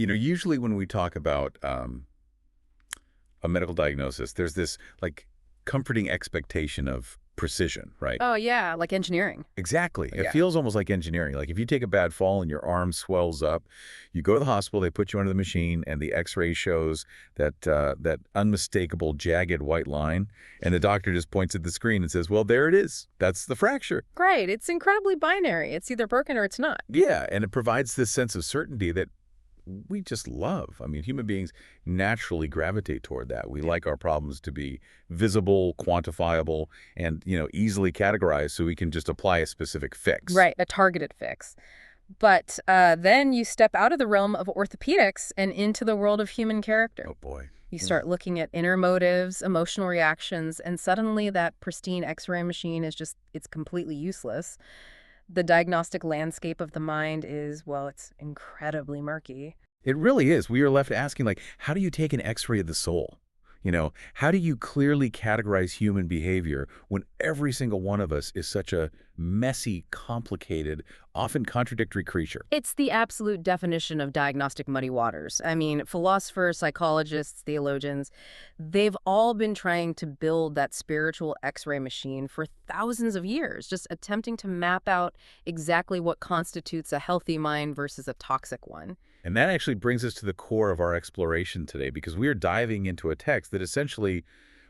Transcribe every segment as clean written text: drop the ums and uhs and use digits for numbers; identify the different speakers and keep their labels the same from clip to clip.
Speaker 1: Usually when we talk about a medical diagnosis, there's this like comforting expectation of precision, right?
Speaker 2: Oh, yeah, like engineering.
Speaker 1: Exactly. It
Speaker 2: Yeah.
Speaker 1: feels almost like engineering. Like if you take a bad fall and your arm swells up, you go to the hospital, they put you under the machine, and the X-ray shows that unmistakable jagged white line, and the doctor just points at the screen and says, "Well, there it is. That's the fracture."
Speaker 2: Great. It's incredibly binary. It's either broken or it's not.
Speaker 1: Yeah, and it provides this sense of certainty that we just love. I mean, human beings naturally gravitate toward that. We like our problems to be visible, quantifiable, and, easily categorized so we can just apply a specific fix.
Speaker 2: Right, a targeted fix. But then you step out of the realm of orthopedics and into the world of human character.
Speaker 1: Oh, boy.
Speaker 2: You start looking at inner motives, emotional reactions, and suddenly that pristine X-ray machine it's completely useless. The diagnostic landscape of the mind is, well, it's incredibly murky.
Speaker 1: It really is. We are left asking, like, how do you take an X-ray of the soul? How do you clearly categorize human behavior when every single one of us is such a messy, complicated, often contradictory creature?
Speaker 2: It's the absolute definition of diagnostic muddy waters. I mean, philosophers, psychologists, theologians, they've all been trying to build that spiritual X-ray machine for thousands of years, just attempting to map out exactly what constitutes a healthy mind versus a toxic one.
Speaker 1: And that actually brings us to the core of our exploration today, because we are diving into a text that essentially,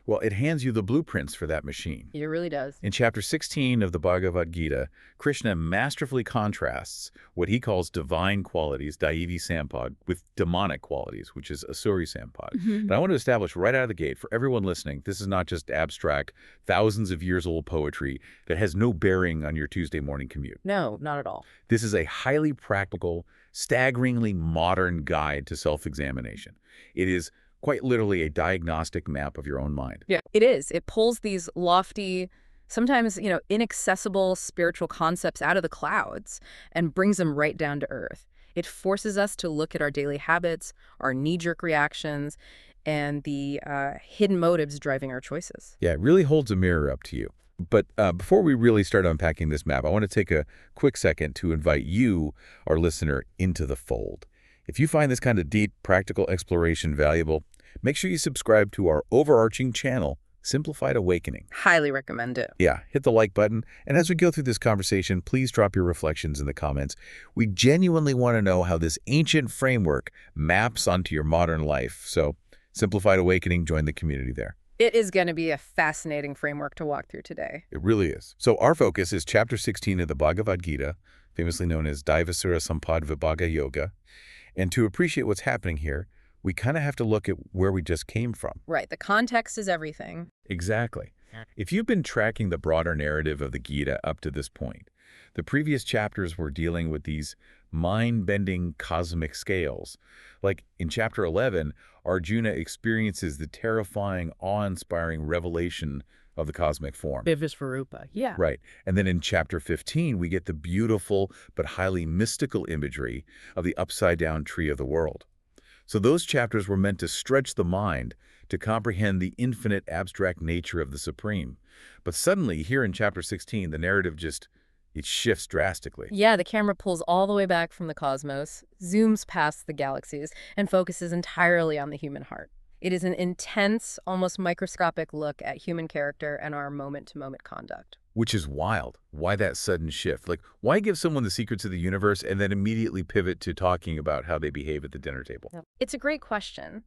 Speaker 1: well, it hands you the blueprints for that machine.
Speaker 2: It really does.
Speaker 1: In chapter 16 of the Bhagavad Gita, Krishna masterfully contrasts what he calls divine qualities, Daivi Sampad, with demonic qualities, which is Asuri Sampad. And I want to establish right out of the gate, for everyone listening, this is not just abstract, thousands of years old poetry that has no bearing on your Tuesday morning commute.
Speaker 2: No, not at all.
Speaker 1: This is a highly practical, staggeringly modern guide to self-examination. It is quite literally a diagnostic map of your own mind.
Speaker 2: Yeah, it is. It pulls these lofty, sometimes, inaccessible spiritual concepts out of the clouds and brings them right down to earth. It forces us to look at our daily habits, our knee-jerk reactions, and the hidden motives driving our choices.
Speaker 1: Yeah, it really holds a mirror up to you. But before we really start unpacking this map, I want to take a quick second to invite you, our listener, into the fold. If you find this kind of deep, practical exploration valuable, make sure you subscribe to our overarching channel, Simplified Awakening.
Speaker 2: Highly recommend it.
Speaker 1: Yeah, hit the like button. And as we go through this conversation, please drop your reflections in the comments. We genuinely want to know how this ancient framework maps onto your modern life. So, Simplified Awakening, join the community there.
Speaker 2: It is going to be a fascinating framework to walk through today.
Speaker 1: It really is. So our focus is chapter 16 of the Bhagavad Gita, famously known as Daivasura Sampad Vibhaga Yoga. And to appreciate what's happening here, we kind of have to look at where we just came from.
Speaker 2: Right. The context is everything.
Speaker 1: Exactly. If you've been tracking the broader narrative of the Gita up to this point, the previous chapters were dealing with these mind-bending cosmic scales. Like in chapter 11, Arjuna experiences the terrifying, awe-inspiring revelation of the cosmic form.
Speaker 2: Vivisvarupa, yeah.
Speaker 1: Right. And then in chapter 15, we get the beautiful but highly mystical imagery of the upside-down tree of the world. So those chapters were meant to stretch the mind to comprehend the infinite abstract nature of the Supreme. But suddenly, here in chapter 16, the narrative it shifts drastically.
Speaker 2: Yeah, the camera pulls all the way back from the cosmos, zooms past the galaxies, and focuses entirely on the human heart. It is an intense, almost microscopic look at human character and our moment-to-moment conduct.
Speaker 1: Which is wild. Why that sudden shift? Like, why give someone the secrets of the universe and then immediately pivot to talking about how they behave at the dinner table?
Speaker 2: It's a great question.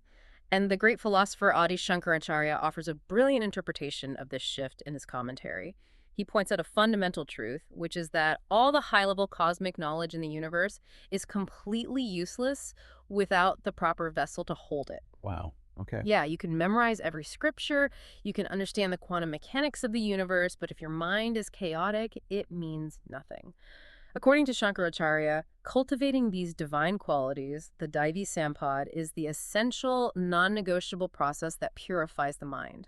Speaker 2: And the great philosopher Adi Shankaracharya offers a brilliant interpretation of this shift in his commentary. He points out a fundamental truth, which is that all the high-level cosmic knowledge in the universe is completely useless without the proper vessel to hold it.
Speaker 1: Wow. Okay.
Speaker 2: Yeah, you can memorize every scripture, you can understand the quantum mechanics of the universe, but if your mind is chaotic, it means nothing. According to Shankaracharya, cultivating these divine qualities, the Daivi Sampad, is the essential, non-negotiable process that purifies the mind.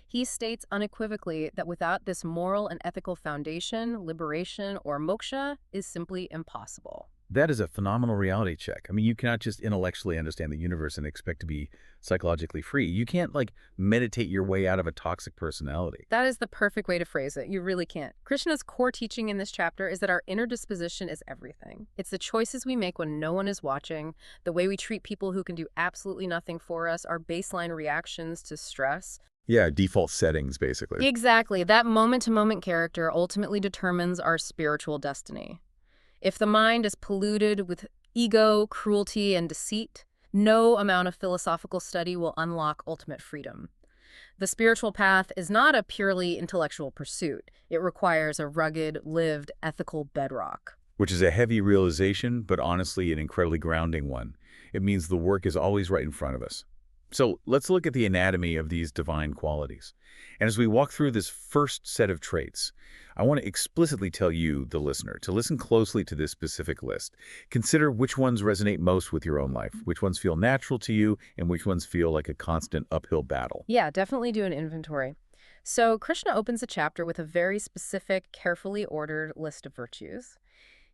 Speaker 2: He states unequivocally that without this moral and ethical foundation, liberation or moksha is simply impossible.
Speaker 1: That is a phenomenal reality check. I mean, you cannot just intellectually understand the universe and expect to be psychologically free. You can't, like, meditate your way out of a toxic personality.
Speaker 2: That is the perfect way to phrase it. You really can't. Krishna's core teaching in this chapter is that our inner disposition is everything. It's the choices we make when no one is watching, the way we treat people who can do absolutely nothing for us, our baseline reactions to stress.
Speaker 1: Yeah, default settings, basically.
Speaker 2: Exactly. That moment-to-moment character ultimately determines our spiritual destiny. If the mind is polluted with ego, cruelty, and deceit, no amount of philosophical study will unlock ultimate freedom. The spiritual path is not a purely intellectual pursuit. It requires a rugged, lived, ethical bedrock.
Speaker 1: Which is a heavy realization, but honestly an incredibly grounding one. It means the work is always right in front of us. So let's look at the anatomy of these divine qualities. And as we walk through this first set of traits, I want to explicitly tell you, the listener, to listen closely to this specific list. Consider which ones resonate most with your own life, which ones feel natural to you, and which ones feel like a constant uphill battle.
Speaker 2: Yeah, definitely do an inventory. So Krishna opens the chapter with a very specific, carefully ordered list of virtues.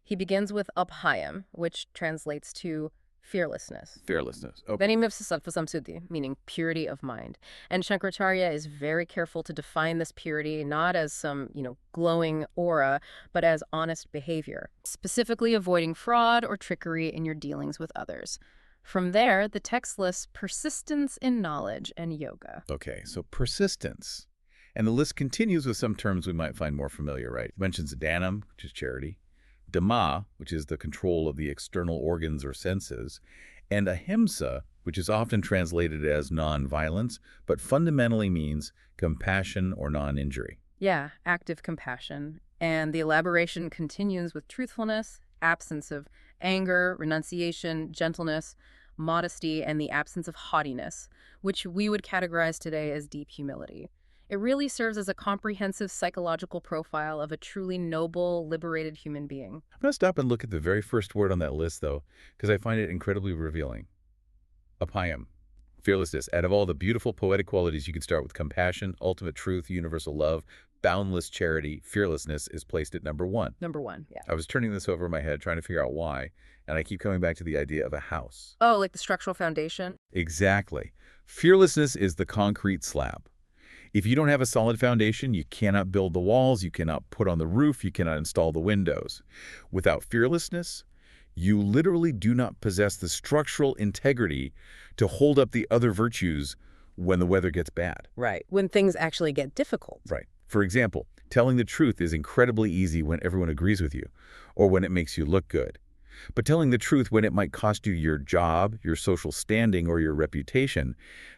Speaker 2: He begins with Abhayam, which translates to fearlessness.
Speaker 1: Fearlessness. Okay.
Speaker 2: Meaning purity of mind. And Shankaracharya is very careful to define this purity not as some, glowing aura, but as honest behavior, specifically avoiding fraud or trickery in your dealings with others. From there, the text lists persistence in knowledge and yoga.
Speaker 1: Okay, so persistence. And the list continues with some terms we might find more familiar, right? It mentions danam, which is charity, dhamma, which is the control of the external organs or senses, and ahimsa, which is often translated as non-violence, but fundamentally means compassion or non-injury.
Speaker 2: Yeah, active compassion. And the elaboration continues with truthfulness, absence of anger, renunciation, gentleness, modesty, and the absence of haughtiness, which we would categorize today as deep humility. It really serves as a comprehensive psychological profile of a truly noble, liberated human being.
Speaker 1: I'm going to stop and look at the very first word on that list, though, because I find it incredibly revealing. Abhayam, fearlessness. Out of all the beautiful poetic qualities, you could start with compassion, ultimate truth, universal love, boundless charity. Fearlessness is placed at number one.
Speaker 2: Number one, yeah.
Speaker 1: I was turning this over in my head, trying to figure out why, and I keep coming back to the idea of a house.
Speaker 2: Oh, like the structural foundation?
Speaker 1: Exactly. Fearlessness is the concrete slab. If you don't have a solid foundation, you cannot build the walls, you cannot put on the roof, you cannot install the windows. Without fearlessness, you literally do not possess the structural integrity to hold up the other virtues when the weather gets bad.
Speaker 2: Right, when things actually get difficult.
Speaker 1: Right. For example, telling the truth is incredibly easy when everyone agrees with you, or when it makes you look good. But telling the truth when it might cost you your job, your social standing, or your reputation,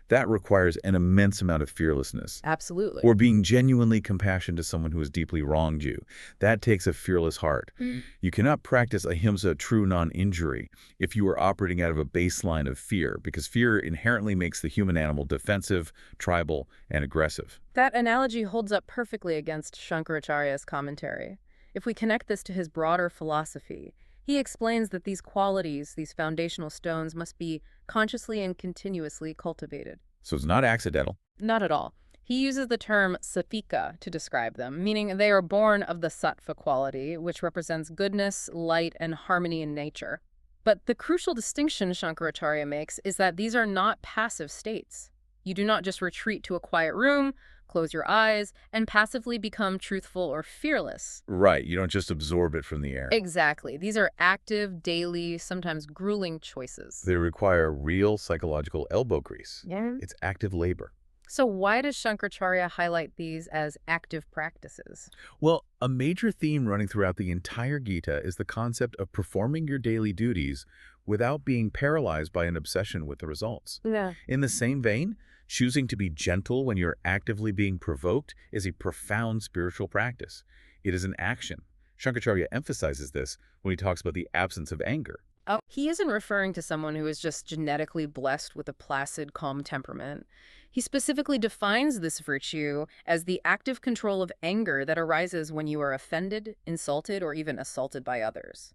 Speaker 1: that requires an immense amount of fearlessness.
Speaker 2: Absolutely.
Speaker 1: Or being genuinely compassionate to someone who has deeply wronged you. That takes a fearless heart. You cannot practice ahimsa, true non-injury, if you are operating out of a baseline of fear, because fear inherently makes the human animal defensive, tribal, and aggressive.
Speaker 2: That analogy holds up perfectly against Shankaracharya's commentary. If we connect this to his broader philosophy, he explains that these qualities, these foundational stones, must be consciously and continuously cultivated.
Speaker 1: So it's not accidental.
Speaker 2: Not at all. He uses the term satvika to describe them, meaning they are born of the sattva quality, which represents goodness, light, and harmony in nature. But the crucial distinction Shankaracharya makes is that these are not passive states. You do not just retreat to a quiet room, close your eyes, and passively become truthful or fearless.
Speaker 1: Right. You don't just absorb it from the air.
Speaker 2: Exactly. These are active, daily, sometimes grueling choices.
Speaker 1: They require real psychological elbow grease.
Speaker 2: Yeah.
Speaker 1: It's active labor.
Speaker 2: So why does Shankaracharya highlight these as active practices?
Speaker 1: Well, a major theme running throughout the entire Gita is the concept of performing your daily duties without being paralyzed by an obsession with the results.
Speaker 2: Yeah.
Speaker 1: In the same vein, choosing to be gentle when you're actively being provoked is a profound spiritual practice. It is an action. Shankaracharya emphasizes this when he talks about the absence of anger.
Speaker 2: Oh, he isn't referring to someone who is just genetically blessed with a placid, calm temperament. He specifically defines this virtue as the active control of anger that arises when you are offended, insulted, or even assaulted by others.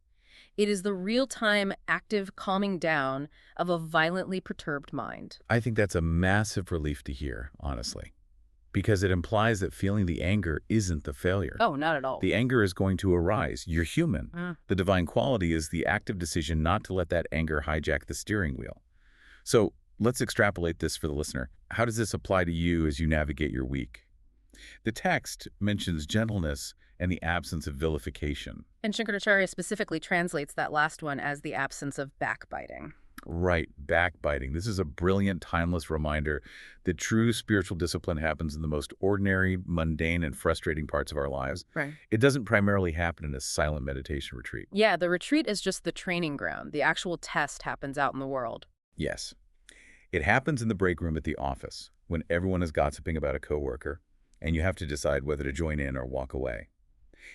Speaker 2: It is the real-time, active calming down of a violently perturbed mind.
Speaker 1: I think that's a massive relief to hear, honestly. because it implies that feeling the anger isn't the failure.
Speaker 2: Oh, not at all.
Speaker 1: The anger is going to arise. You're human. The divine quality is the active decision not to let that anger hijack the steering wheel. So let's extrapolate this for the listener. How does this apply to you as you navigate your week? The text mentions gentleness and the absence of vilification.
Speaker 2: And Shankaracharya specifically translates that last one as the absence of backbiting.
Speaker 1: Right, backbiting. This is a brilliant, timeless reminder that true spiritual discipline happens in the most ordinary, mundane, and frustrating parts of our lives.
Speaker 2: Right.
Speaker 1: It doesn't primarily happen in a silent meditation retreat.
Speaker 2: Yeah, the retreat is just the training ground. The actual test happens out in the world.
Speaker 1: Yes. It happens in the break room at the office, when everyone is gossiping about a coworker, and you have to decide whether to join in or walk away.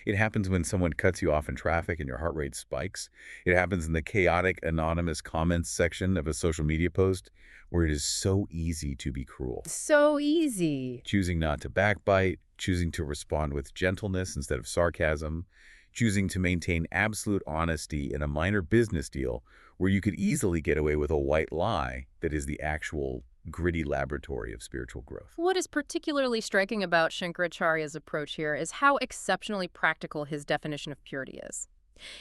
Speaker 1: It happens when someone cuts you off in traffic and your heart rate spikes. It happens in the chaotic, anonymous comments section of a social media post where it is so easy to be cruel.
Speaker 2: So easy.
Speaker 1: Choosing not to backbite, choosing to respond with gentleness instead of sarcasm, choosing to maintain absolute honesty in a minor business deal where you could easily get away with a white lie that is the actual gritty laboratory of spiritual growth.
Speaker 2: What is particularly striking about Shankaracharya's approach here is how exceptionally practical his definition of purity is.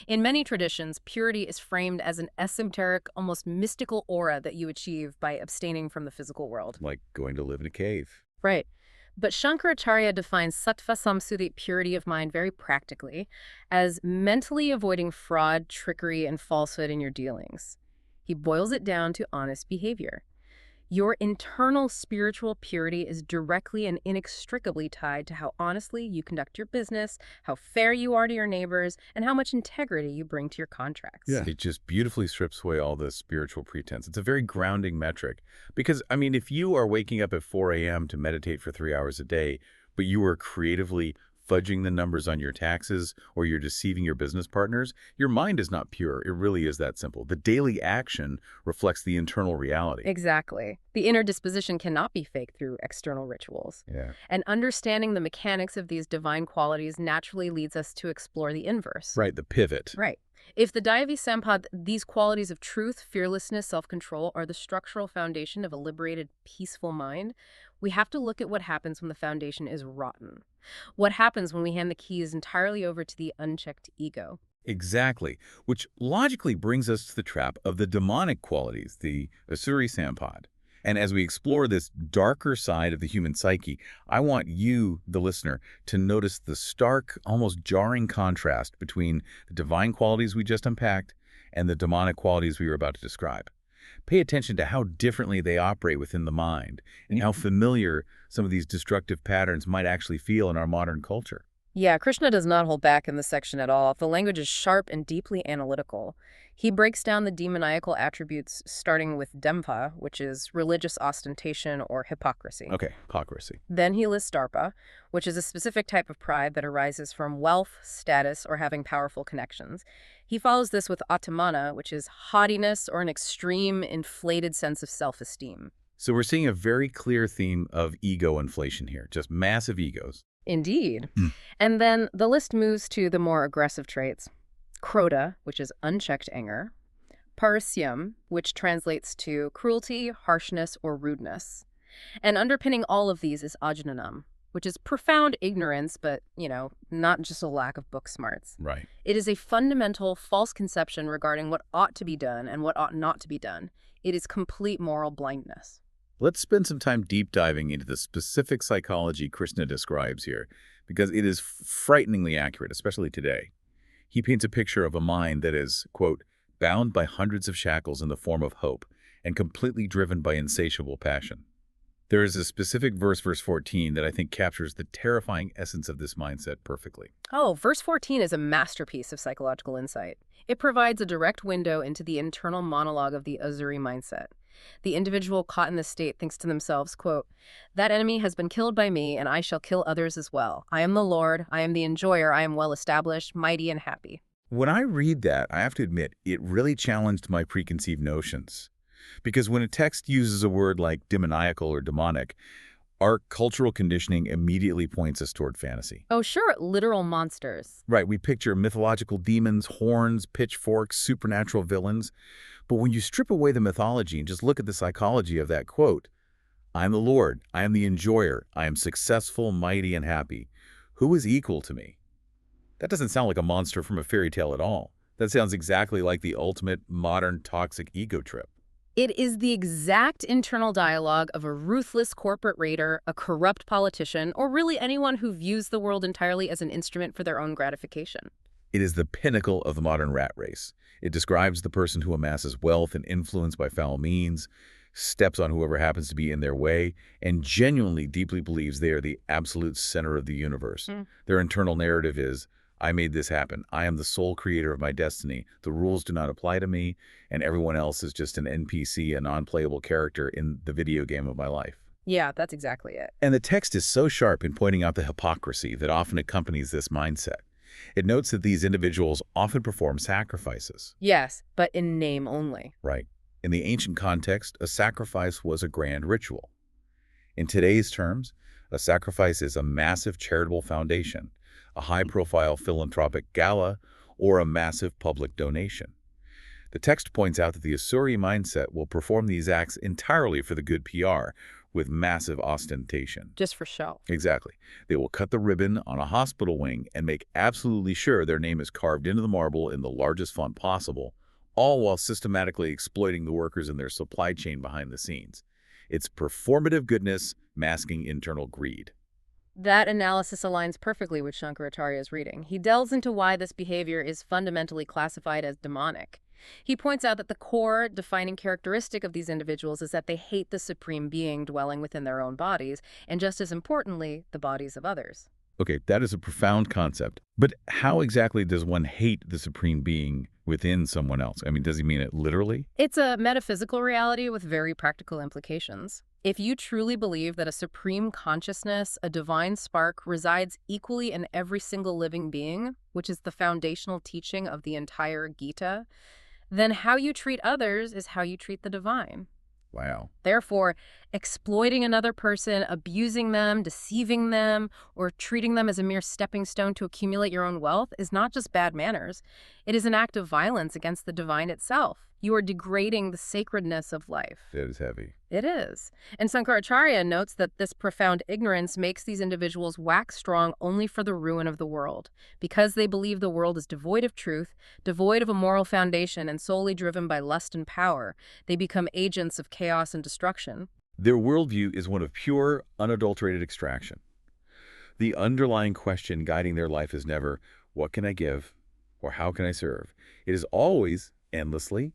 Speaker 2: In many traditions, purity is framed as an esoteric, almost mystical aura that you achieve by abstaining from the physical world.
Speaker 1: Like going to live in a cave.
Speaker 2: Right. But Shankaracharya defines sattva samsuddhi, purity of mind, very practically as mentally avoiding fraud, trickery, and falsehood in your dealings. He boils it down to honest behavior. Your internal spiritual purity is directly and inextricably tied to how honestly you conduct your business, how fair you are to your neighbors, and how much integrity you bring to your contracts.
Speaker 1: Yeah. It just beautifully strips away all the spiritual pretense. It's a very grounding metric. Because, I mean, if you are waking up at 4 a.m. to meditate for 3 hours a day, but you are creatively fudging the numbers on your taxes or you're deceiving your business partners, your mind is not pure. It really is that simple. The daily action reflects the internal reality.
Speaker 2: Exactly. The inner disposition cannot be faked through external rituals.
Speaker 1: Yeah.
Speaker 2: And understanding the mechanics of these divine qualities naturally leads us to explore the inverse.
Speaker 1: Right, the pivot.
Speaker 2: Right. If the Daivi Sampad, these qualities of truth, fearlessness, self-control are the structural foundation of a liberated, peaceful mind, we have to look at what happens when the foundation is rotten. What happens when we hand the keys entirely over to the unchecked ego?
Speaker 1: Exactly, which logically brings us to the trap of the demonic qualities, the Asuri Sampad. And as we explore this darker side of the human psyche, I want you, the listener, to notice the stark, almost jarring contrast between the divine qualities we just unpacked and the demonic qualities we were about to describe. Pay attention to how differently they operate within the mind and how familiar some of these destructive patterns might actually feel in our modern culture.
Speaker 2: Yeah, Krishna does not hold back in this section at all. The language is sharp and deeply analytical. He breaks down the demoniacal attributes starting with dambha, which is religious ostentation or hypocrisy.
Speaker 1: Okay, hypocrisy.
Speaker 2: Then he lists darpa, which is a specific type of pride that arises from wealth, status, or having powerful connections. He follows this with atmana, which is haughtiness or an extreme, inflated sense of self-esteem.
Speaker 1: So we're seeing a very clear theme of ego inflation here, just massive egos.
Speaker 2: Indeed. And then the list moves to the more aggressive traits. Krodha, which is unchecked anger. Parasyam, which translates to cruelty, harshness, or rudeness. And underpinning all of these is ajnanam, which is profound ignorance, but, not just a lack of book smarts.
Speaker 1: Right.
Speaker 2: It is a fundamental false conception regarding what ought to be done and what ought not to be done. It is complete moral blindness.
Speaker 1: Let's spend some time deep diving into the specific psychology Krishna describes here, because it is frighteningly accurate, especially today. He paints a picture of a mind that is, quote, bound by hundreds of shackles in the form of hope and completely driven by insatiable passion. There is a specific verse 14, that I think captures the terrifying essence of this mindset perfectly.
Speaker 2: Oh, verse 14 is a masterpiece of psychological insight. It provides a direct window into the internal monologue of the Asuri mindset. The individual caught in this state thinks to themselves, quote, that enemy has been killed by me, and I shall kill others as well. I am the Lord, I am the enjoyer, I am well established, mighty, and happy.
Speaker 1: When I read that, I have to admit, it really challenged my preconceived notions. Because when a text uses a word like demoniacal or demonic, our cultural conditioning immediately points us toward fantasy.
Speaker 2: Oh, sure, literal monsters.
Speaker 1: Right, we picture mythological demons, horns, pitchforks, supernatural villains. But when you strip away the mythology and just look at the psychology of that quote, I am the Lord. I am the enjoyer. I am successful, mighty, and happy. Who is equal to me? That doesn't sound like a monster from a fairy tale at all. That sounds exactly like the ultimate modern toxic ego trip.
Speaker 2: It is the exact internal dialogue of a ruthless corporate raider, a corrupt politician, or really anyone who views the world entirely as an instrument for their own gratification.
Speaker 1: It is the pinnacle of the modern rat race. It describes the person who amasses wealth and influence by foul means, steps on whoever happens to be in their way, and genuinely deeply believes they are the absolute center of the universe. Their internal narrative is, I made this happen. I am the sole creator of my destiny. The rules do not apply to me, and everyone else is just an NPC, a non-playable character in the video game of my life.
Speaker 2: Yeah, that's exactly it.
Speaker 1: And the text is so sharp in pointing out the hypocrisy that often accompanies this mindset. It notes that these individuals often perform sacrifices.
Speaker 2: Yes, but in name only.
Speaker 1: Right. In the ancient context, a sacrifice was a grand ritual. In today's terms, a sacrifice is a massive charitable foundation, a high-profile philanthropic gala, or a massive public donation. The text points out that the Asuri mindset will perform these acts entirely for the good PR, with massive ostentation.
Speaker 2: Just for show.
Speaker 1: Exactly. They will cut the ribbon on a hospital wing and make absolutely sure their name is carved into the marble in the largest font possible, all while systematically exploiting the workers in their supply chain behind the scenes. It's performative goodness masking internal greed.
Speaker 2: That analysis aligns perfectly with Shankaracharya's reading. He delves into why this behavior is fundamentally classified as demonic. He points out that the core defining characteristic of these individuals is that they hate the supreme being dwelling within their own bodies, and just as importantly, the bodies of others.
Speaker 1: Okay, that is a profound concept. But how exactly does one hate the supreme being within someone else? I mean, does he mean it literally?
Speaker 2: It's a metaphysical reality with very practical implications. If you truly believe that a supreme consciousness, a divine spark, resides equally in every single living being, which is the foundational teaching of the entire Gita, then how you treat others is how you treat the divine.
Speaker 1: Wow.
Speaker 2: Therefore, exploiting another person, abusing them, deceiving them, or treating them as a mere stepping stone to accumulate your own wealth is not just bad manners. It is an act of violence against the divine itself. You are degrading the sacredness of life.
Speaker 1: That is heavy.
Speaker 2: It is. And Sankaracharya notes that this profound ignorance makes these individuals wax strong only for the ruin of the world. Because they believe the world is devoid of truth, devoid of a moral foundation, and solely driven by lust and power, they become agents of chaos and destruction.
Speaker 1: Their worldview is one of pure, unadulterated extraction. The underlying question guiding their life is never, what can I give, or how can I serve? It is always, endlessly,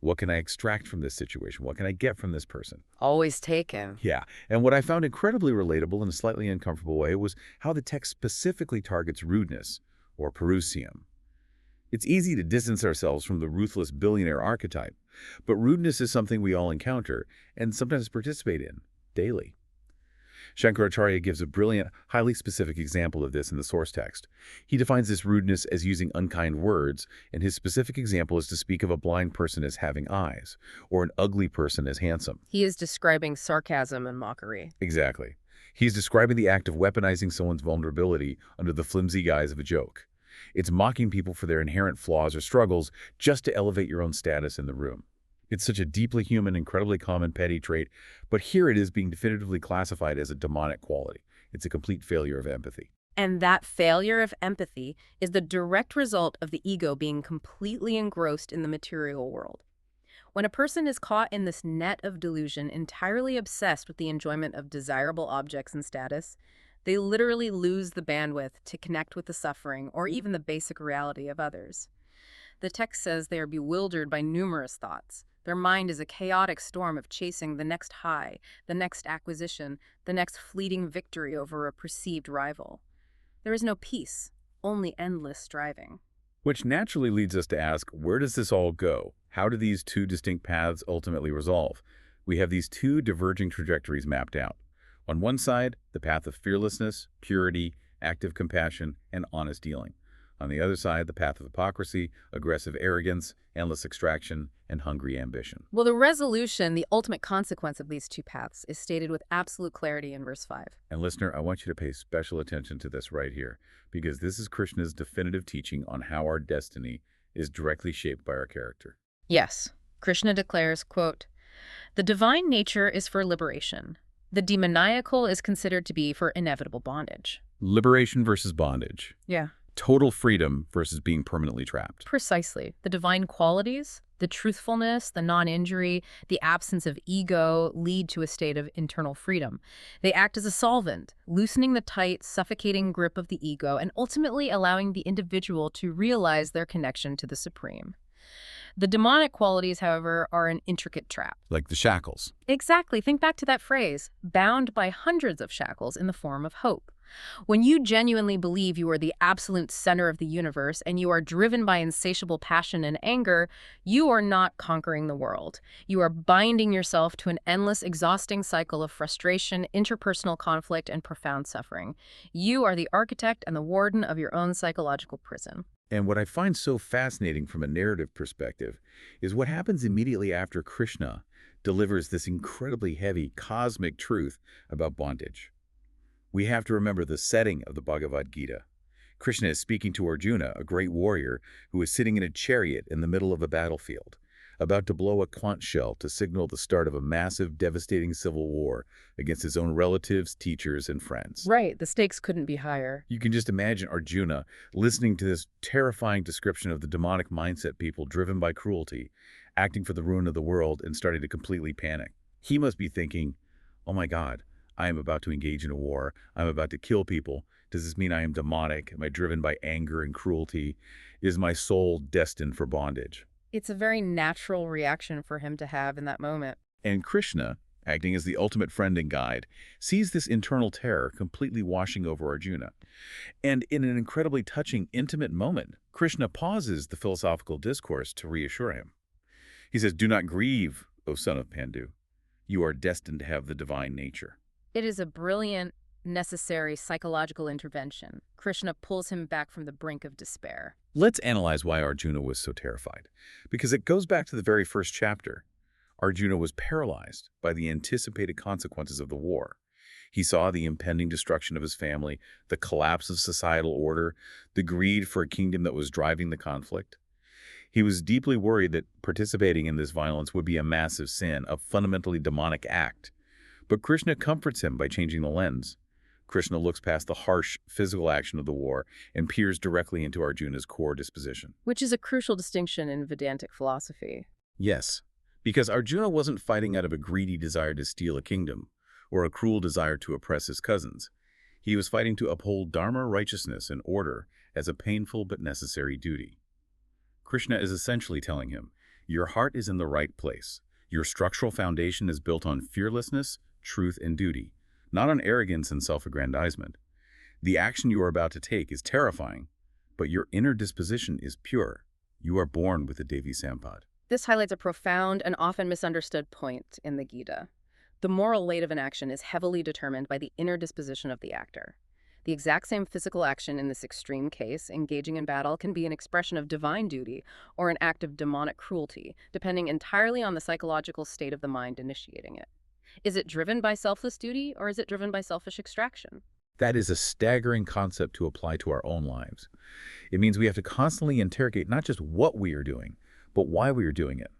Speaker 1: what can I extract from this situation? What can I get from this person?
Speaker 2: Always taken.
Speaker 1: Yeah, and what I found incredibly relatable in a slightly uncomfortable way was how the text specifically targets rudeness, or perusium. It's easy to distance ourselves from the ruthless billionaire archetype, but rudeness is something we all encounter and sometimes participate in daily. Shankaracharya gives a brilliant, highly specific example of this in the source text. He defines this rudeness as using unkind words, and his specific example is to speak of a blind person as having eyes, or an ugly person as handsome.
Speaker 2: He is describing sarcasm and mockery.
Speaker 1: Exactly. He's describing the act of weaponizing someone's vulnerability under the flimsy guise of a joke. It's mocking people for their inherent flaws or struggles just to elevate your own status in the room. It's such a deeply human, incredibly common petty trait, but here it is being definitively classified as a demonic quality. It's a complete failure of empathy.
Speaker 2: And that failure of empathy is the direct result of the ego being completely engrossed in the material world. When a person is caught in this net of delusion, entirely obsessed with the enjoyment of desirable objects and status, they literally lose the bandwidth to connect with the suffering or even the basic reality of others. The text says they are bewildered by numerous thoughts. Their mind is a chaotic storm of chasing the next high, the next acquisition, the next fleeting victory over a perceived rival. There is no peace, only endless striving.
Speaker 1: Which naturally leads us to ask, where does this all go? How do these two distinct paths ultimately resolve? We have these two diverging trajectories mapped out. On one side, the path of fearlessness, purity, active compassion, and honest dealing. On the other side, the path of hypocrisy, aggressive arrogance, endless extraction, and hungry ambition.
Speaker 2: Well, the resolution, the ultimate consequence of these two paths, is stated with absolute clarity in verse 5.
Speaker 1: And listener, I want you to pay special attention to this right here, because this is Krishna's definitive teaching on how our destiny is directly shaped by our character.
Speaker 2: Yes, Krishna declares, quote, "The divine nature is for liberation. The demoniacal is considered to be for inevitable bondage.
Speaker 1: Liberation versus bondage.
Speaker 2: Yeah.
Speaker 1: Total freedom versus being permanently trapped.
Speaker 2: Precisely. The divine qualities, the truthfulness, the non-injury, the absence of ego lead to a state of internal freedom. They act as a solvent, loosening the tight, suffocating grip of the ego and ultimately allowing the individual to realize their connection to the Supreme. The demonic qualities, however, are an intricate trap.
Speaker 1: Like the shackles.
Speaker 2: Exactly. Think back to that phrase, bound by hundreds of shackles in the form of hope. When you genuinely believe you are the absolute center of the universe and you are driven by insatiable passion and anger, you are not conquering the world. You are binding yourself to an endless, exhausting cycle of frustration, interpersonal conflict, and profound suffering. You are the architect and the warden of your own psychological prison.
Speaker 1: And what I find so fascinating from a narrative perspective is what happens immediately after Krishna delivers this incredibly heavy cosmic truth about bondage. We have to remember the setting of the Bhagavad Gita. Krishna is speaking to Arjuna, a great warrior who is sitting in a chariot in the middle of a battlefield, about to blow a conch shell to signal the start of a massive, devastating civil war against his own relatives, teachers, and friends.
Speaker 2: Right, the stakes couldn't be higher.
Speaker 1: You can just imagine Arjuna listening to this terrifying description of the demonic mindset people driven by cruelty, acting for the ruin of the world, and starting to completely panic. He must be thinking, oh my God, I am about to engage in a war. I'm about to kill people. Does this mean I am demonic? Am I driven by anger and cruelty? Is my soul destined for bondage?
Speaker 2: It's a very natural reaction for him to have in that moment.
Speaker 1: And Krishna, acting as the ultimate friend and guide, sees this internal terror completely washing over Arjuna. And in an incredibly touching, intimate moment, Krishna pauses the philosophical discourse to reassure him. He says, "Do not grieve, O son of Pandu. You are destined to have the divine nature."
Speaker 2: It is a brilliant, necessary psychological intervention. Krishna pulls him back from the brink of despair.
Speaker 1: Let's analyze why Arjuna was so terrified, because it goes back to the very first chapter. Arjuna was paralyzed by the anticipated consequences of the war. He saw the impending destruction of his family, the collapse of societal order, the greed for a kingdom that was driving the conflict. He was deeply worried that participating in this violence would be a massive sin, a fundamentally demonic act. But Krishna comforts him by changing the lens. Krishna looks past the harsh physical action of the war and peers directly into Arjuna's core disposition.
Speaker 2: Which is a crucial distinction in Vedantic philosophy.
Speaker 1: Yes, because Arjuna wasn't fighting out of a greedy desire to steal a kingdom or a cruel desire to oppress his cousins. He was fighting to uphold dharma, righteousness, and order as a painful but necessary duty. Krishna is essentially telling him, your heart is in the right place. Your structural foundation is built on fearlessness, truth, and duty, not on arrogance and self-aggrandizement. The action you are about to take is terrifying, but your inner disposition is pure. You are born with the Daivi Sampad.
Speaker 2: This highlights a profound and often misunderstood point in the Gita. The moral weight of an action is heavily determined by the inner disposition of the actor. The exact same physical action in this extreme case, engaging in battle, can be an expression of divine duty or an act of demonic cruelty, depending entirely on the psychological state of the mind initiating it. Is it driven by selfless duty, or is it driven by selfish extraction?
Speaker 1: That is a staggering concept to apply to our own lives. It means we have to constantly interrogate not just what we are doing, but why we are doing it.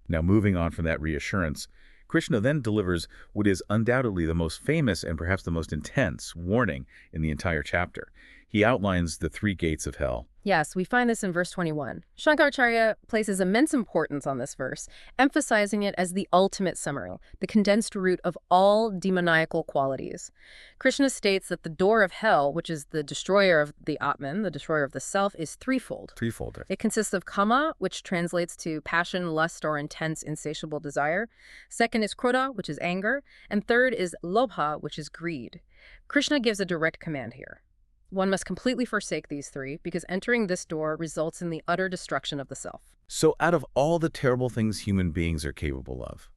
Speaker 1: Now, moving on from that reassurance, Krishna then delivers what is undoubtedly the most famous and perhaps the most intense warning in the entire chapter. He outlines the 3 gates of hell.
Speaker 2: Yes, we find this in verse 21. Shankaracharya places immense importance on this verse, emphasizing it as the ultimate summary, the condensed root of all demoniacal qualities. Krishna states that the door of hell, which is the destroyer of the Atman, the destroyer of the self, is threefold.
Speaker 1: Threefold.
Speaker 2: It consists of kama, which translates to passion, lust, or intense, insatiable desire. Second is krodha, which is anger. And third is lobha, which is greed. Krishna gives a direct command here. One must completely forsake these 3 because entering this door results in the utter destruction of the self.
Speaker 1: So out of all the terrible things human beings are capable of,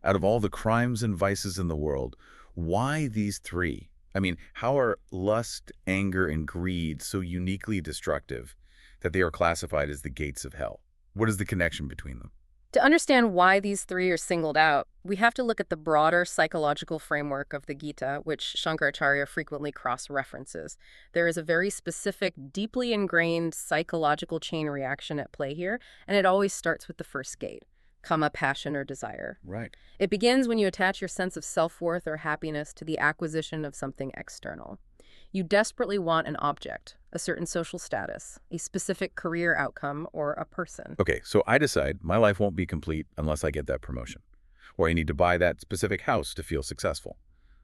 Speaker 1: out of all the crimes and vices in the world, why these 3? I mean, how are lust, anger, and greed so uniquely destructive that they are classified as the gates of hell? What is the connection between them?
Speaker 2: To understand why these 3 are singled out, we have to look at the broader psychological framework of the Gita, which Shankaracharya frequently cross-references. There is a very specific, deeply ingrained psychological chain reaction at play here, and it always starts with the first gate, comma, passion or desire.
Speaker 1: Right.
Speaker 2: It begins when you attach your sense of self-worth or happiness to the acquisition of something external. You desperately want an object, a certain social status, a specific career outcome, or a person.
Speaker 1: Okay, so I decide my life won't be complete unless I get that promotion. Or I need to buy that specific house to feel successful.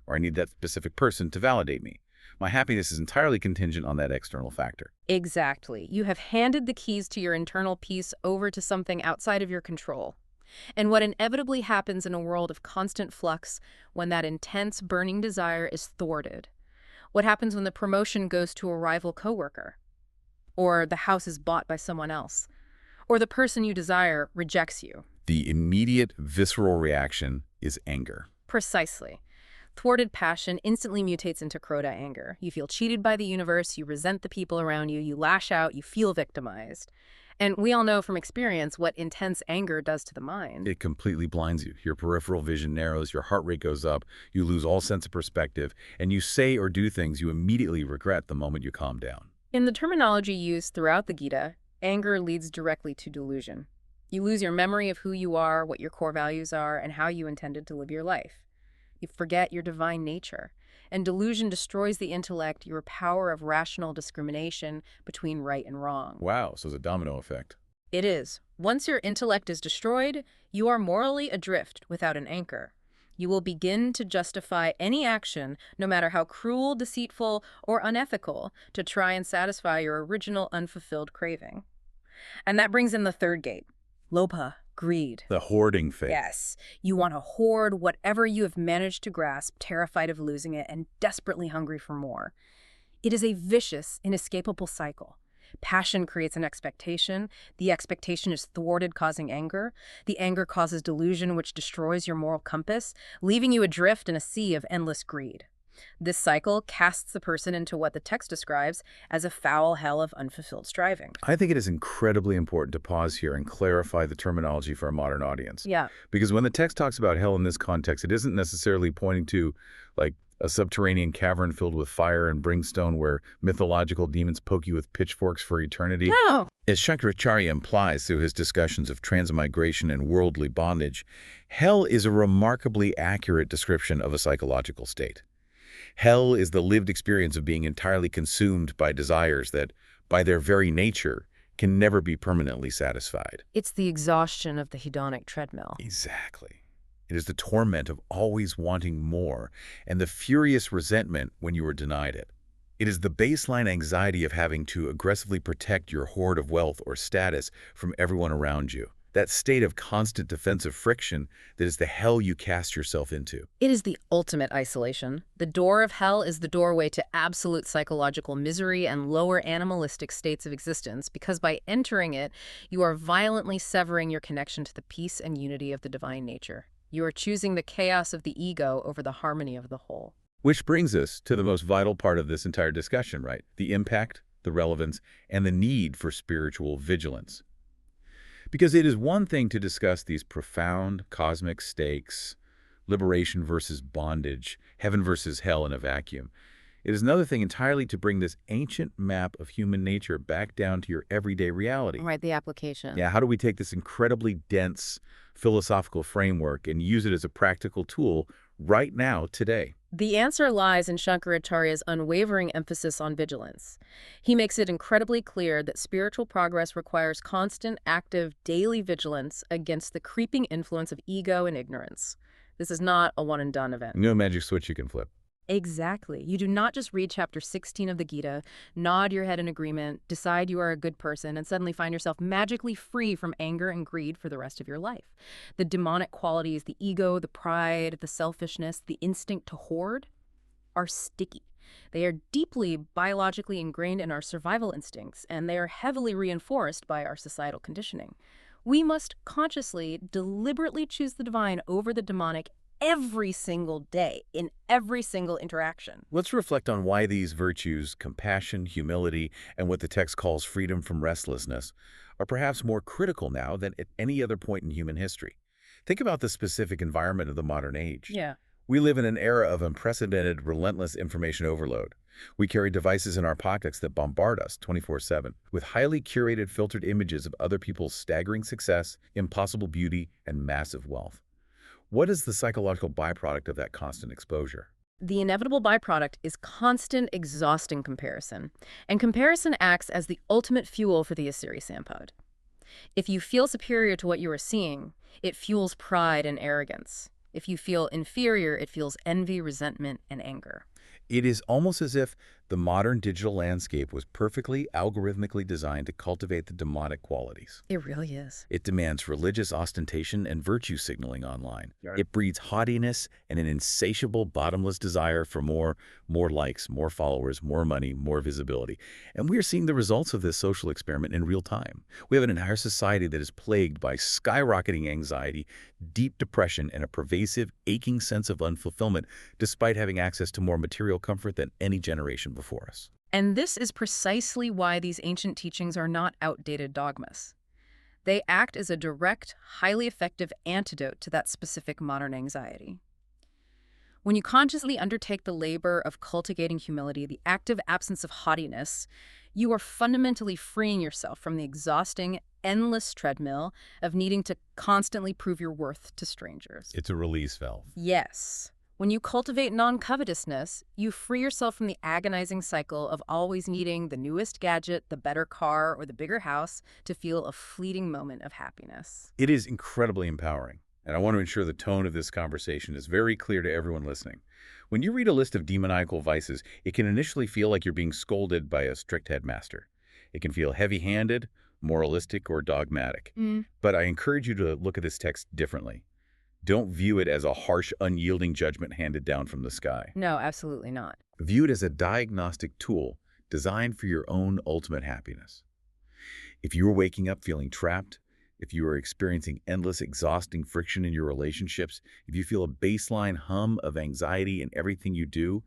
Speaker 1: Or I need that specific person to validate me. My happiness is entirely contingent on that external factor.
Speaker 2: Exactly. You have handed the keys to your internal peace over to something outside of your control. And what inevitably happens in a world of constant flux when that intense, burning desire is thwarted? What happens when the promotion goes to a rival coworker? Or the house is bought by someone else? Or the person you desire rejects you?
Speaker 1: The immediate visceral reaction is anger.
Speaker 2: Precisely. Thwarted passion instantly mutates into Croda anger. You feel cheated by the universe, you resent the people around you, you lash out, you feel victimized. And we all know from experience what intense anger does to the mind.
Speaker 1: It completely blinds you. Your peripheral vision narrows, your heart rate goes up, you lose all sense of perspective, and you say or do things you immediately regret the moment you calm down.
Speaker 2: In the terminology used throughout the Gita, anger leads directly to delusion. You lose your memory of who you are, what your core values are, and how you intended to live your life. You forget your divine nature. And delusion destroys the intellect, your power of rational discrimination between right and wrong.
Speaker 1: Wow, so it's a domino effect.
Speaker 2: It is. Once your intellect is destroyed, you are morally adrift without an anchor. You will begin to justify any action, no matter how cruel, deceitful, or unethical, to try and satisfy your original unfulfilled craving. And that brings in the third gate, lobha, greed.
Speaker 1: The hoarding phase.
Speaker 2: Yes. You want to hoard whatever you have managed to grasp, terrified of losing it and desperately hungry for more. It is a vicious, inescapable cycle. Passion creates an expectation. The expectation is thwarted, causing anger. The anger causes delusion, which destroys your moral compass, leaving you adrift in a sea of endless greed. This cycle casts the person into what the text describes as a foul hell of unfulfilled striving.
Speaker 1: I think it is incredibly important to pause here and clarify the terminology for our modern audience.
Speaker 2: Yeah.
Speaker 1: Because when the text talks about hell in this context, it isn't necessarily pointing to, like, a subterranean cavern filled with fire and brimstone where mythological demons poke you with pitchforks for eternity.
Speaker 2: No.
Speaker 1: As Shankaracharya implies through his discussions of transmigration and worldly bondage, hell is a remarkably accurate description of a psychological state. Hell is the lived experience of being entirely consumed by desires that, by their very nature, can never be permanently satisfied.
Speaker 2: It's the exhaustion of the hedonic treadmill.
Speaker 1: Exactly. It is the torment of always wanting more and the furious resentment when you are denied it. It is the baseline anxiety of having to aggressively protect your hoard of wealth or status from everyone around you. That state of constant defensive friction that is the hell you cast yourself into.
Speaker 2: It is the ultimate isolation. The door of hell is the doorway to absolute psychological misery and lower animalistic states of existence, because by entering it, you are violently severing your connection to the peace and unity of the divine nature. You are choosing the chaos of the ego over the harmony of the whole.
Speaker 1: Which brings us to the most vital part of this entire discussion, right? The impact, the relevance, and the need for spiritual vigilance. Because it is one thing to discuss these profound cosmic stakes, liberation versus bondage, heaven versus hell in a vacuum. It is another thing entirely to bring this ancient map of human nature back down to your everyday reality.
Speaker 2: Right, the application.
Speaker 1: Yeah, how do we take this incredibly dense philosophical framework and use it as a practical tool right now, today?
Speaker 2: The answer lies in Shankaracharya's unwavering emphasis on vigilance. He makes it incredibly clear that spiritual progress requires constant, active, daily vigilance against the creeping influence of ego and ignorance. This is not a one-and-done event.
Speaker 1: No magic switch you can flip.
Speaker 2: Exactly. You do not just read chapter 16 of the Gita, nod your head in agreement, decide you are a good person, and suddenly find yourself magically free from anger and greed for the rest of your life. The demonic qualities, the ego, the pride, the selfishness, the instinct to hoard, are sticky. They are deeply biologically ingrained in our survival instincts, and they are heavily reinforced by our societal conditioning. We must consciously, deliberately choose the divine over the demonic every single day, in every single interaction.
Speaker 1: Let's reflect on why these virtues, compassion, humility, and what the text calls freedom from restlessness, are perhaps more critical now than at any other point in human history. Think about the specific environment of the modern age.
Speaker 2: Yeah.
Speaker 1: We live in an era of unprecedented, relentless information overload. We carry devices in our pockets that bombard us 24/7 with highly curated filtered images of other people's staggering success, impossible beauty, and massive wealth. What is the psychological byproduct of that constant exposure?
Speaker 2: The inevitable byproduct is constant, exhausting comparison. And comparison acts as the ultimate fuel for the Asuri Sampad. If you feel superior to what you are seeing, it fuels pride and arrogance. If you feel inferior, it fuels envy, resentment, and anger.
Speaker 1: It is almost as if the modern digital landscape was perfectly algorithmically designed to cultivate the demonic qualities.
Speaker 2: It really is.
Speaker 1: It demands religious ostentation and virtue signaling online.
Speaker 3: Right.
Speaker 1: It breeds haughtiness and an insatiable, bottomless desire for more likes, more followers, more money, more visibility. And we are seeing the results of this social experiment in real time. We have an entire society that is plagued by skyrocketing anxiety, deep depression, and a pervasive, aching sense of unfulfillment, despite having access to more material comfort than any generation before us.
Speaker 2: And this is precisely why these ancient teachings are not outdated dogmas. They act as a direct, highly effective antidote to that specific modern anxiety. When you consciously undertake the labor of cultivating humility, the active absence of haughtiness, you are fundamentally freeing yourself from the exhausting, endless treadmill of needing to constantly prove your worth to strangers.
Speaker 1: It's a release valve.
Speaker 2: Yes. When you cultivate non-covetousness, you free yourself from the agonizing cycle of always needing the newest gadget, the better car, or the bigger house to feel a fleeting moment of happiness.
Speaker 1: It is incredibly empowering, and I want to ensure the tone of this conversation is very clear to everyone listening. When you read a list of demoniacal vices, it can initially feel like you're being scolded by a strict headmaster. It can feel heavy-handed, moralistic, or dogmatic. But I encourage you to look at this text differently. Don't view it as a harsh, unyielding judgment handed down from the sky.
Speaker 2: No, absolutely not.
Speaker 1: View it as a diagnostic tool designed for your own ultimate happiness. If you are waking up feeling trapped, if you are experiencing endless, exhausting friction in your relationships, if you feel a baseline hum of anxiety in everything you do,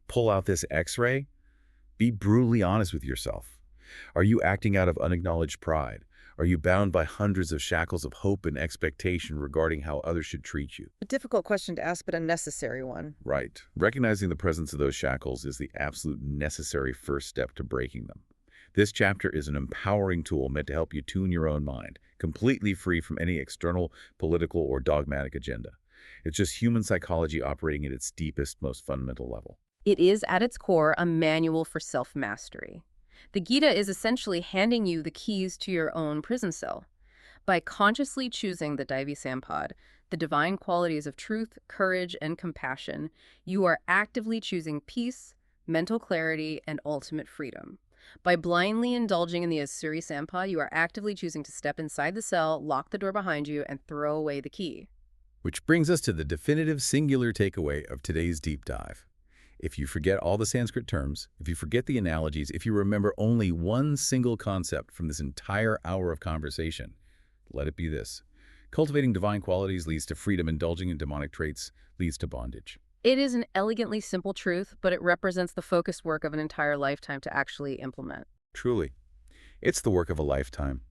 Speaker 1: pull out this X-ray. Be brutally honest with yourself. Are you acting out of unacknowledged pride? Are you bound by hundreds of shackles of hope and expectation regarding how others should treat you?
Speaker 3: A difficult question to ask, but a necessary one.
Speaker 1: Right. Recognizing the presence of those shackles is the absolute necessary first step to breaking them. This chapter is an empowering tool meant to help you tune your own mind, completely free from any external, political, or dogmatic agenda. It's just human psychology operating at its deepest, most fundamental level.
Speaker 2: It is, at its core, a manual for self-mastery. The Gita is essentially handing you the keys to your own prison cell. By consciously choosing the Daivi Sampad, the divine qualities of truth, courage, and compassion, you are actively choosing peace, mental clarity, and ultimate freedom. By blindly indulging in the Asuri Sampad, you are actively choosing to step inside the cell, lock the door behind you, and throw away the key.
Speaker 1: Which brings us to the definitive singular takeaway of today's deep dive. If you forget all the Sanskrit terms, if you forget the analogies, if you remember only one single concept from this entire hour of conversation, let it be this. Cultivating divine qualities leads to freedom. Indulging in demonic traits leads to bondage.
Speaker 2: It is an elegantly simple truth, but it represents the focused work of an entire lifetime to actually implement.
Speaker 1: Truly, it's the work of a lifetime.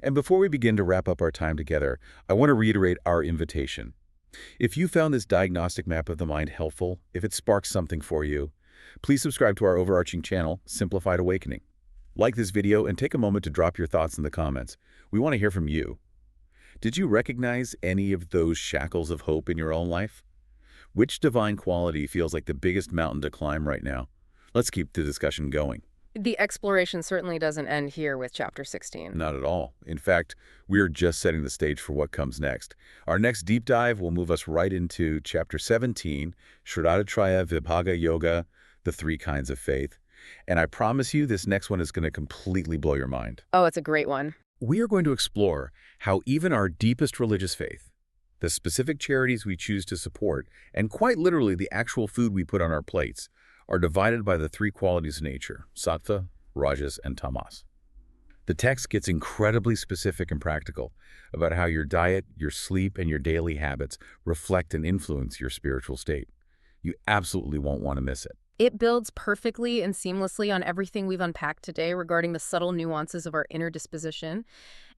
Speaker 1: And before we begin to wrap up our time together, I want to reiterate our invitation. If you found this diagnostic map of the mind helpful, if it sparks something for you, please subscribe to our overarching channel, Simplified Awakening. Like this video and take a moment to drop your thoughts in the comments. We want to hear from you. Did you recognize any of those shackles of hope in your own life? Which divine quality feels like the biggest mountain to climb right now? Let's keep the discussion going.
Speaker 2: The exploration certainly doesn't end here with Chapter 16.
Speaker 1: Not at all. In fact, we're just setting the stage for what comes next. Our next deep dive will move us right into Chapter 17, Redefining Vibhaga Yoga, the 3 kinds of faith. And I promise you this next one is going to completely blow your mind.
Speaker 2: Oh, it's a great one.
Speaker 1: We are going to explore how even our deepest religious faith, the specific charities we choose to support, and quite literally the actual food we put on our plates, are divided by the 3 qualities of nature, sattva, rajas, and tamas. The text gets incredibly specific and practical about how your diet, your sleep, and your daily habits reflect and influence your spiritual state. You absolutely won't want to miss it.
Speaker 2: It builds perfectly and seamlessly on everything we've unpacked today regarding the subtle nuances of our inner disposition.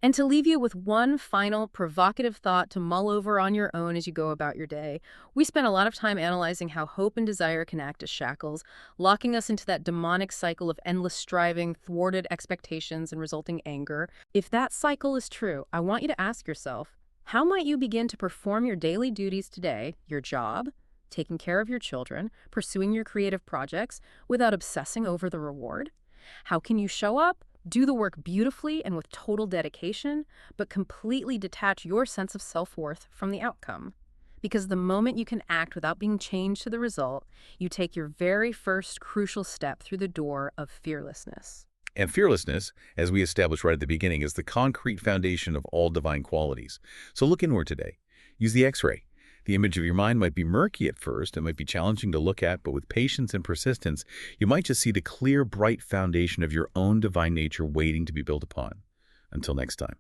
Speaker 2: And to leave you with one final provocative thought to mull over on your own as you go about your day, we spent a lot of time analyzing how hope and desire can act as shackles, locking us into that demonic cycle of endless striving, thwarted expectations, and resulting anger. If that cycle is true, I want you to ask yourself, how might you begin to perform your daily duties today, your job, taking care of your children, pursuing your creative projects without obsessing over the reward? How can you show up, do the work beautifully and with total dedication, but completely detach your sense of self-worth from the outcome? Because the moment you can act without being chained to the result, you take your very first crucial step through the door of fearlessness.
Speaker 1: And fearlessness, as we established right at the beginning, is the concrete foundation of all divine qualities. So look inward today. Use the X-ray. The image of your mind might be murky at first, it might be challenging to look at, but with patience and persistence, you might just see the clear, bright foundation of your own divine nature waiting to be built upon. Until next time.